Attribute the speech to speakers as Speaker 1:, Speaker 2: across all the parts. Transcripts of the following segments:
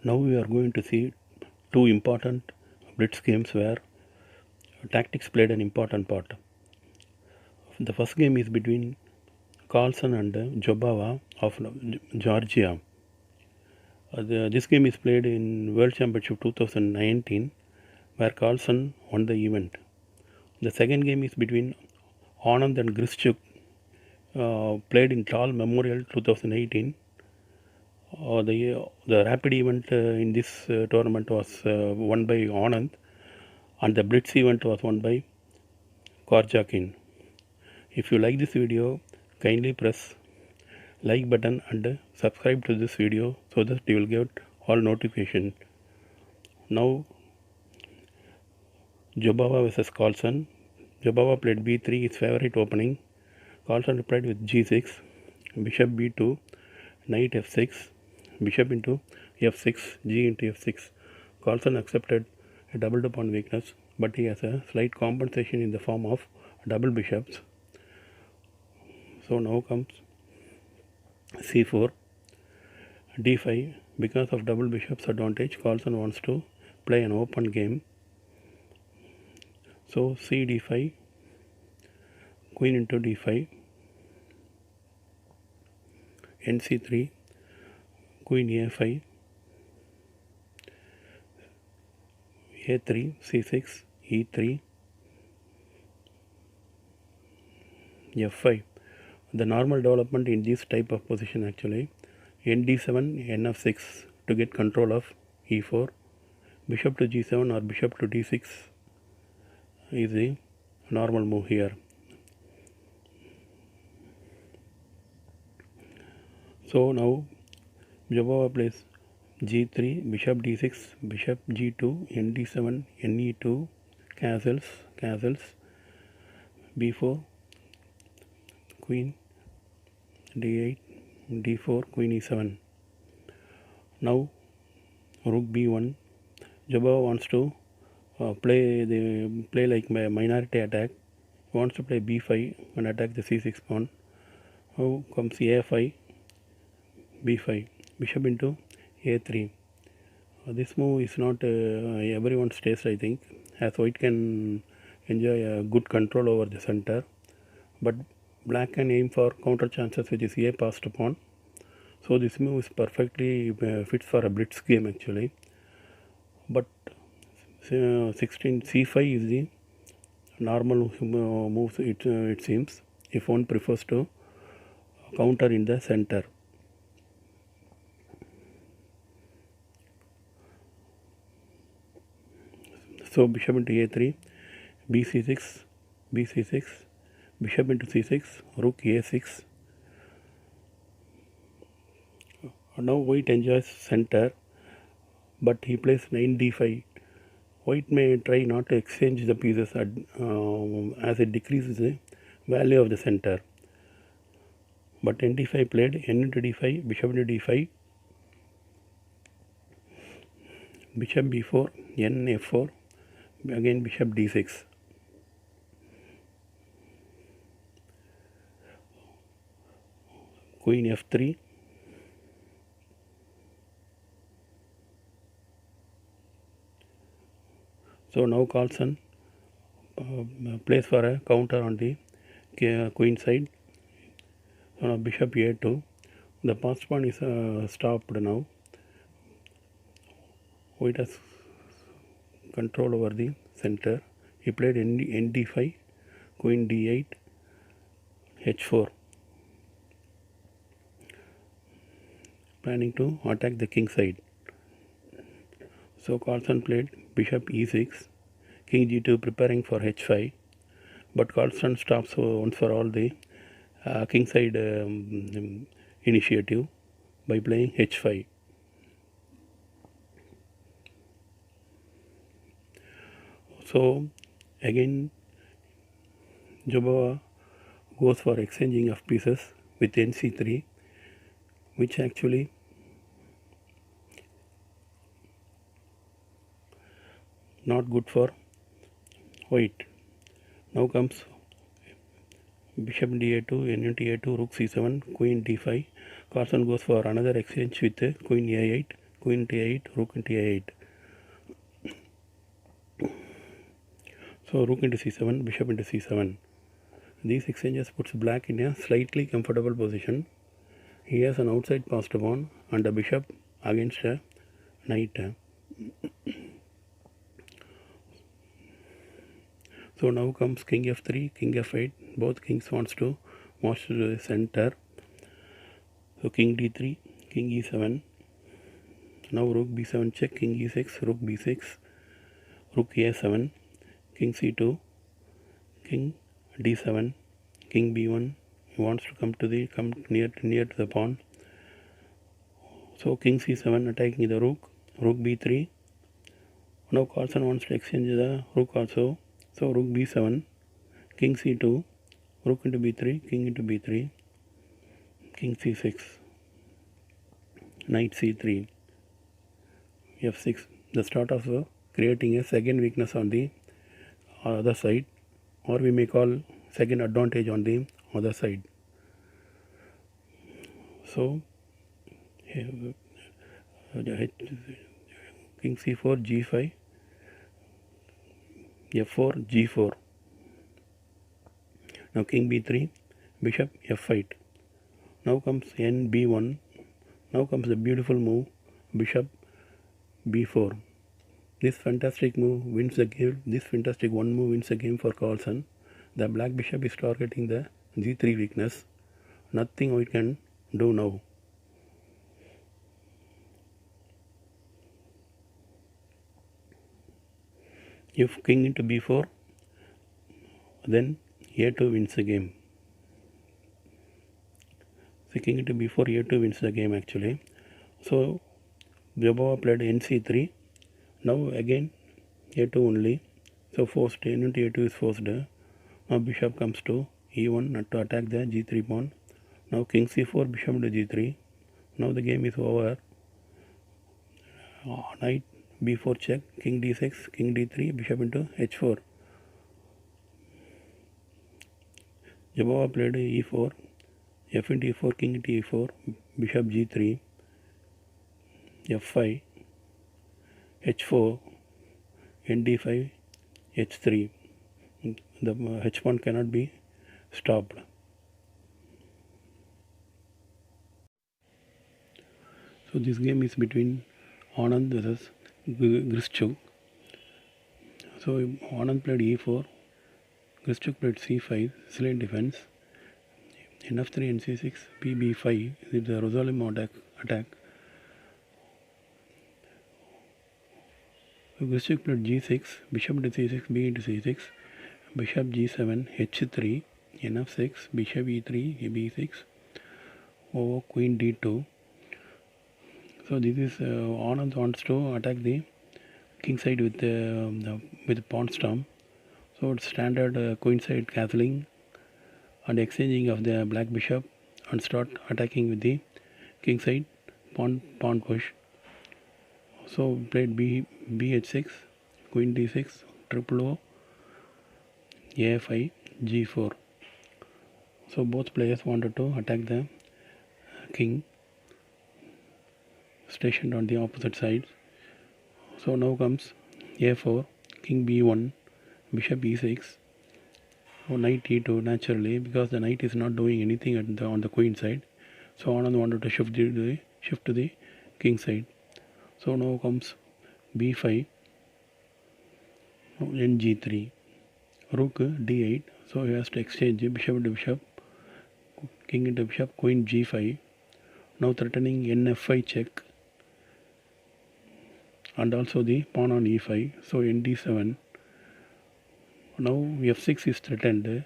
Speaker 1: Now we are going to see two important blitz games where tactics played an important part. The first game is between Carlson and Jobava of Georgia. This game is played in World Championship 2019 where Carlson won the event. The second game is between Anand and Grischuk, played in Tal Memorial 2018. The rapid event in this tournament was won by Anand, and the Blitz event was won by Korjakin. If you like this video, kindly press like button and subscribe to this video so that you will get all notification. Now Jobava vs Carlson. Jobava played b3, his favorite opening. Carlson replied with g6, bishop b2, knight f6, bishop into f6, g into f6. Carlson accepted a doubled pawn weakness, but he has a slight compensation in the form of double bishops. So now comes c4, d5. Because of double bishops advantage, Carlson wants to play an open game. So c d5, queen into d5, nc3, queen a5, a3, c6, e3, f5. The normal development in this type of position actually, nd7, nf6 to get control of e4, bishop to g7 or bishop to d6 is the normal move here. So now Jobava plays g3, bishop d6, bishop g2, nd7, ne2, castles, b4, queen d8, d4, queen e7. Now rook b1. Jobava wants to play like minority attack. He wants to play b5 and attack the c6 pawn. Now comes a5, b5, bishop into a3. This move is not everyone's taste, I think, as white can enjoy a good control over the center, but black can aim for counter chances which is a passed pawn. So this move is perfectly fits for a blitz game actually. But 16 c5 is the normal move, it seems, if one prefers to counter in the center. So bishop into a3, bc6, bishop into c6, rook a6. Now white enjoys center, but he plays 9 d5. White may try not to exchange the pieces as it decreases the value of the center. But nd5 played, n into d5, bishop into d5, bishop b4, n f4, again bishop d6. Queen f3, so now Carlson plays for a counter on the queen side. So now bishop a2. The passed pawn is stopped now. White has control over the center. He played nd5, queen d8, h4, planning to attack the king side. So Carlson played bishop e6, king g2, preparing for h5, but Carlson stops once for all the king side initiative by playing h5. So again Jobava goes for exchanging of pieces with nc3, which actually not good for white. Now comes bishop da2, n into a2, rook c7, queen d5. Carlson goes for another exchange with queen a8, queen into a8, rook into a8. So rook into c7, bishop into c7. These exchanges puts black in a slightly comfortable position. He has an outside passed pawn and a bishop against a knight. So now comes king f3, king f8. Both kings wants to march to the center. So king d3, king e7. Now rook b7 check, king e6, rook b6, rook a7, king c2, king d7, king b1. He wants to come near to the pawn. So king c7 attacking the rook, rook b3. Now Carlsen wants to exchange the rook also. So rook b7, king c2, rook into b3, king into b3, king c6, knight c3, f6. The start of creating a second weakness on the other side, or we may call second advantage on the other side. So king c4, g5, f4, g4. Now king b3, bishop f8. Now comes nb1. Now comes the beautiful move, bishop b4. This fantastic move wins the game. This fantastic one move wins the game for Carlsen. The black bishop is targeting the g3 weakness. Nothing we can do now. If king into b4, then a2 wins the game. So king into b4, a2 wins the game actually. So Vyabhava played nc3. Now again a2 only. So forced, n into a2 is forced. Now bishop comes to e1 to attack the g3 pawn. Now king c4, bishop to g3. Now the game is over. Knight b4 check, king d6, king d3, bishop into h4. Vyabhava played e4, f into e4, king into e4, bishop g3, f5, h4, nd5, h3. The h pawn cannot be stopped. So this game is between Anand versus Grischuk. So Anand played e4, Grischuk played c5, silent defense, n3, nc6, pb5 is the Rosalim attack. So Grischuk played g6, bishop into c6, b into c6, bishop g7, h3, nf6, bishop e3, b6, over queen d2. So this is Anand wants to attack the king side with pawn storm. So it's standard queen side castling and exchanging of the black bishop and start attacking with the king side pawn push. So played bh6, queen d6, triple O, a5, g4. So both players wanted to attack the king stationed on the opposite sides. So now comes a4, king b1, bishop e6, knight e2 naturally, because the knight is not doing anything on the queen side. So Anand wanted to shift to the king side. So now comes b5, then g3, rook d8. So he has to exchange bishop into bishop, king into bishop, queen g5. Now threatening nf5 check, and also the pawn on e5. So nd7. Now f6 is threatened.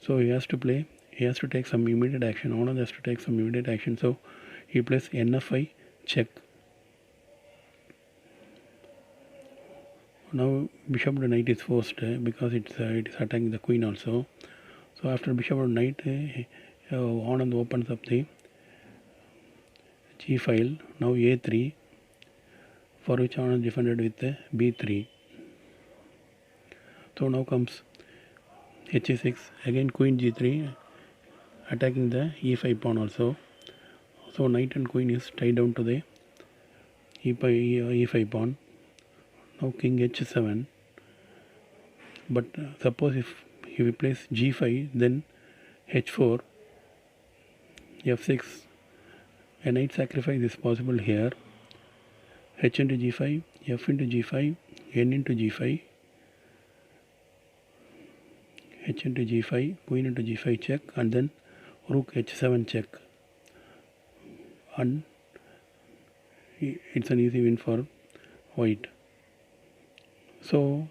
Speaker 1: So he has to take some immediate action. Anand has to take some immediate action. So he plays nf5 check. Now bishop to knight is forced because it is attacking the queen also. So after bishop to knight, Anand opens up the g file. Now a3, for which Anand defended with b3. So now comes h6, again queen g3, attacking the e5 pawn also. So knight and queen is tied down to the e5 pawn. Now king h7. But suppose if he replaces g5, then h4, f6. A knight sacrifice is possible here. H into g5, f into g5, n into g5, h into g5, queen into g5 check, and then rook h7 check. And it's an easy win for white. So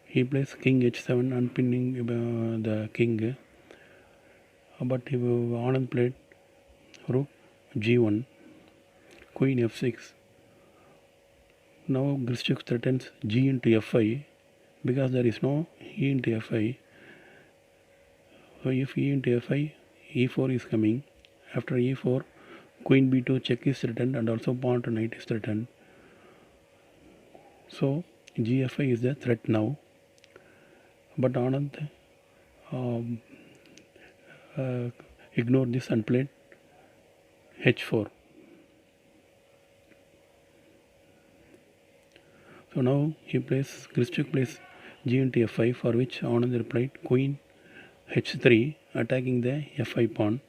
Speaker 1: he plays king h7, unpinning the king. But Anand played rook g1, queen f6. Now Grishchuk threatens g into f5 because there is no e into f5. So if e into f5, e4 is coming. After e4, queen b2 check is threatened, and also pawn to knight is threatened. So gf5 is the threat now. But Anand ignored this and played h4. So now Grishchuk plays g into f5, for which Anand replied queen h3, attacking the f5 pawn.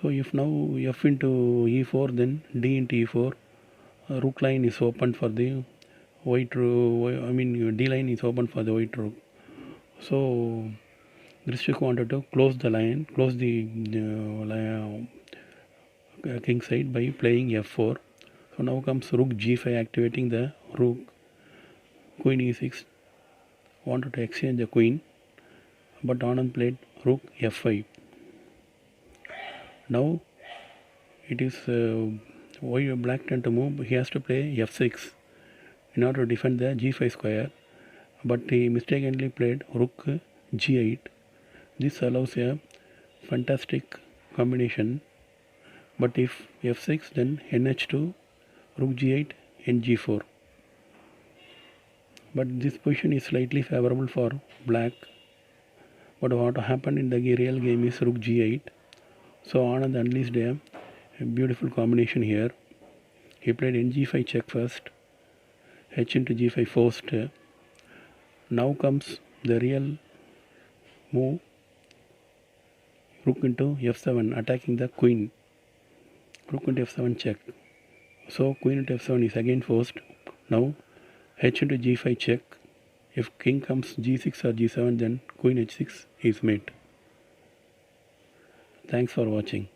Speaker 1: So if now f into e4, then d into e4, rook line is open for the white rook. I mean d line is open for the white rook. So Grishchuk wanted to close the line, close the king side by playing f4. So now comes rook g5, activating the rook. Queen e6, wanted to exchange the queen, but Anand played rook f5. Now it is black turn to move. He has to play f6 in order to defend the g5 square, but he mistakenly played rook g8. This allows a fantastic combination, but if f6, then nh2, rook g8, and g4. But this position is slightly favorable for black. But what happened in the real game is rook g8. So Anand unleashed a beautiful combination here. He played ng5 check first, h into g5 forced. Now comes the real move, rook into f7, attacking the queen. Rook into f7 check. So queen into f7 is again forced. Now h into g5 check. If king comes g6 or g7, then queen h6 is mate. Thanks for watching.